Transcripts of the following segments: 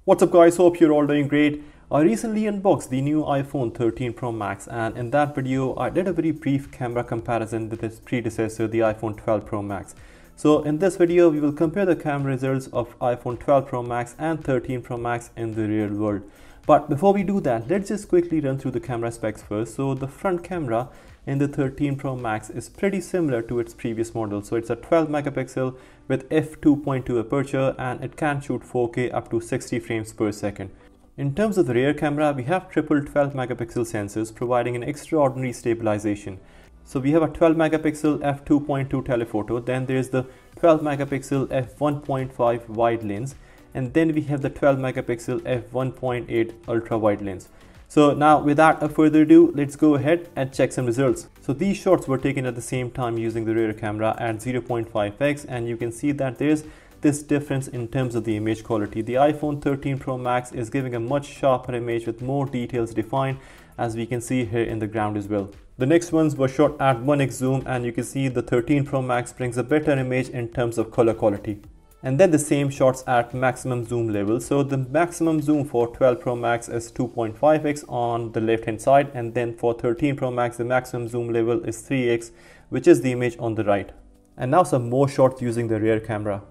What's up guys, hope you're all doing great. I recently unboxed the new iPhone 13 Pro Max, and in that video I did a very brief camera comparison with its predecessor, the iPhone 12 Pro Max. So in this video we will compare the camera results of iPhone 12 Pro Max and 13 Pro Max in the real world. But before we do that, let's just quickly run through the camera specs first. So the front camera in the 13 Pro Max is pretty similar to its previous model. So it's a 12 megapixel with f2.2 aperture, and it can shoot 4K up to 60 frames per second. In terms of the rear camera, we have triple 12 megapixel sensors providing an extraordinary stabilization. So we have a 12 megapixel f2.2 telephoto, then there's the 12 megapixel f1.5 wide lens, and then we have the 12 megapixel f1.8 ultra wide lens. So now without further ado, let's go ahead and check some results. So these shots were taken at the same time using the rear camera at 0.5x, and you can see that there's this difference in terms of the image quality. The iPhone 13 Pro Max is giving a much sharper image with more details defined, as we can see here in the ground as well. The next ones were shot at 1x zoom, and you can see the 13 Pro Max brings a better image in terms of color quality. And then the same shots at maximum zoom level. So the maximum zoom for 12 Pro Max is 2.5x on the left hand side, and then for 13 Pro Max the maximum zoom level is 3x, which is the image on the right. And now some more shots using the rear camera.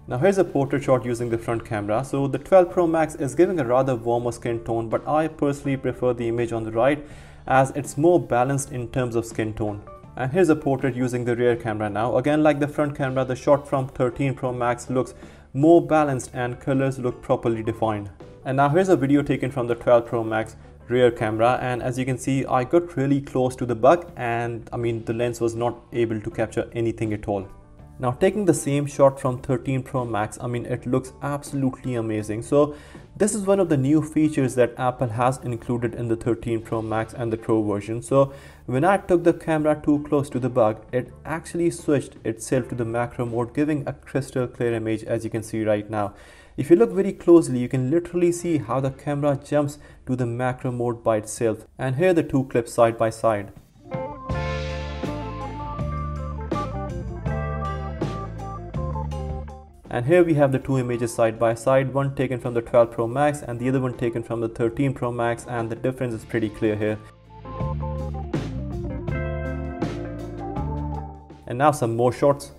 Now here's a portrait shot using the front camera. So the 12 Pro Max is giving a rather warmer skin tone, but I personally prefer the image on the right as it's more balanced in terms of skin tone. And here's a portrait using the rear camera now. Again, like the front camera, the shot from 13 Pro Max looks more balanced and colors look properly defined. And now here's a video taken from the 12 Pro Max rear camera, and as you can see I got really close to the bug, and the lens was not able to capture anything at all. Now taking the same shot from 13 Pro Max, it looks absolutely amazing. So this is one of the new features that Apple has included in the 13 Pro Max and the Pro version. So when I took the camera too close to the bug, it actually switched itself to the macro mode, giving a crystal clear image, as you can see right now. If you look very closely, you can literally see how the camera jumps to the macro mode by itself. And here are the two clips side by side. And here we have the two images side by side, one taken from the 12 Pro Max and the other one taken from the 13 Pro Max, and the difference is pretty clear here. And now some more shots.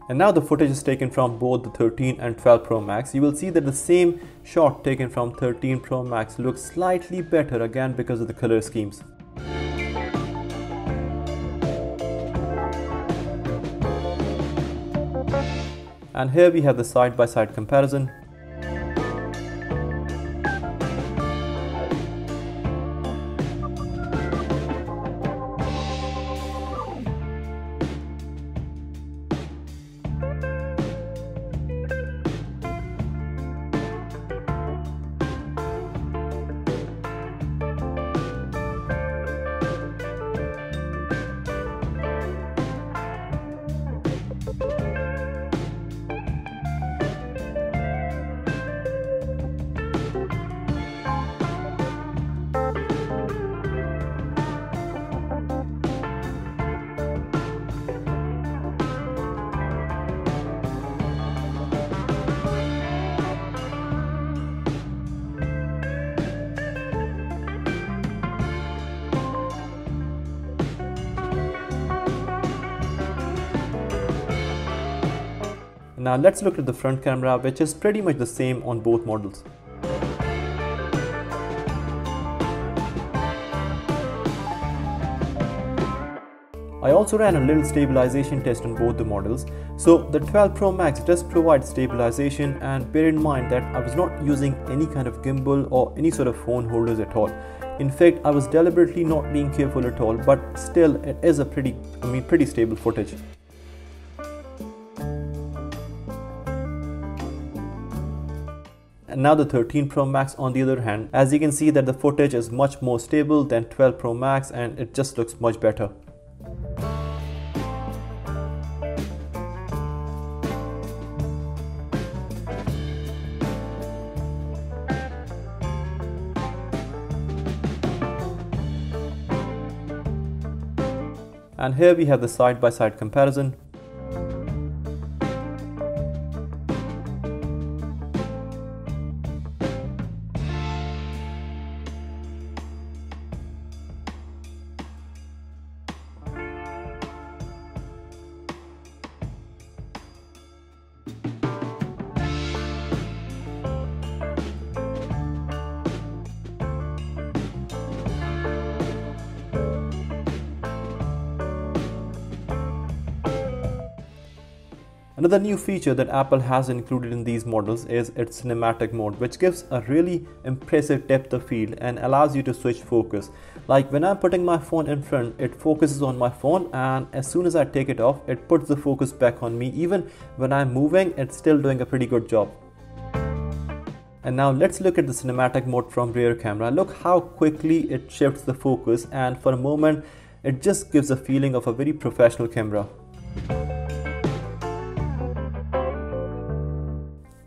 And now the footage is taken from both the 13 and 12 Pro Max. You will see that the same shot taken from 13 Pro Max looks slightly better, again because of the color schemes. And here we have the side-by-side comparison. Now let's look at the front camera, which is pretty much the same on both models. I also ran a little stabilization test on both the models. So the 12 Pro Max does provide stabilization, and bear in mind that I was not using any kind of gimbal or any sort of phone holders at all. In fact, I was deliberately not being careful at all, but still it is a pretty stable footage. And now the 13 Pro Max on the other hand, as you can see that the footage is much more stable than 12 Pro Max and it just looks much better. And here we have the side-by-side comparison. Another new feature that Apple has included in these models is its cinematic mode, which gives a really impressive depth of field and allows you to switch focus. Like when I'm putting my phone in front, it focuses on my phone, and as soon as I take it off, it puts the focus back on me. Even when I'm moving, it's still doing a pretty good job. And now let's look at the cinematic mode from rear camera. Look how quickly it shifts the focus, and for a moment, it just gives a feeling of a very professional camera.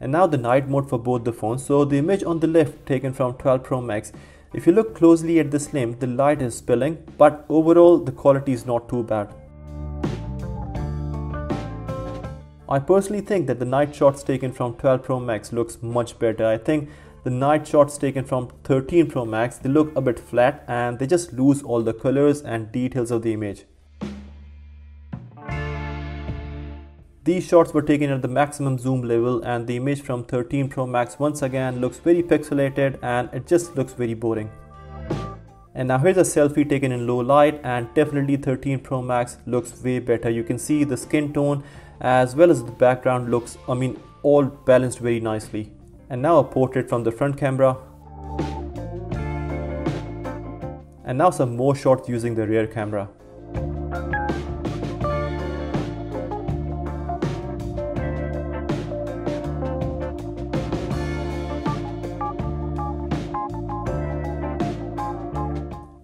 And now the night mode for both the phones. So the image on the left taken from 12 Pro Max. If you look closely at this limb, the light is spilling, but overall the quality is not too bad. I personally think that the night shots taken from 12 Pro Max looks much better. I think the night shots taken from 13 Pro Max, they look a bit flat and they just lose all the colors and details of the image. These shots were taken at the maximum zoom level, and the image from 13 Pro Max once again looks very pixelated and it just looks very boring. And now here's a selfie taken in low light, and definitely 13 Pro Max looks way better. You can see the skin tone as well as the background looks, all balanced very nicely. And now a portrait from the front camera. And now some more shots using the rear camera.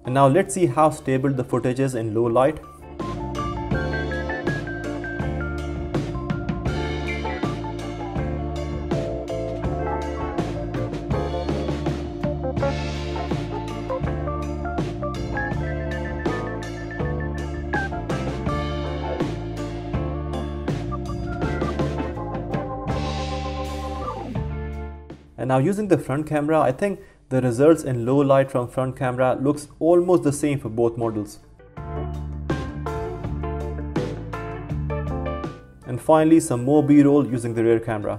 And now let's see how stable the footage is in low light. And now using the front camera, I think the results in low light from front camera looks almost the same for both models. And finally, some more B-roll using the rear camera.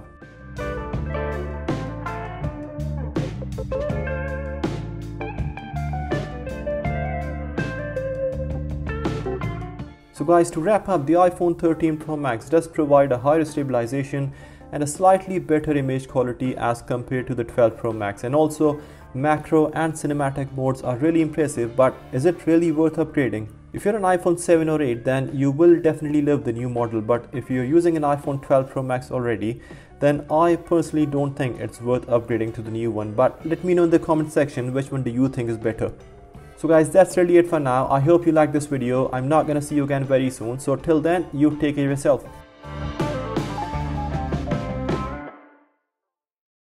So guys, to wrap up, the iPhone 13 Pro Max does provide a higher stabilization and a slightly better image quality as compared to the 12 Pro Max, and also macro and cinematic modes are really impressive, but is it really worth upgrading? If you're an iPhone 7 or 8, then you will definitely love the new model, but if you're using an iPhone 12 Pro Max already, then I personally don't think it's worth upgrading to the new one. But let me know in the comment section which one do you think is better. So guys, that's really it for now. I hope you liked this video. I'm not gonna see you again very soon, so till then, you take care of yourself.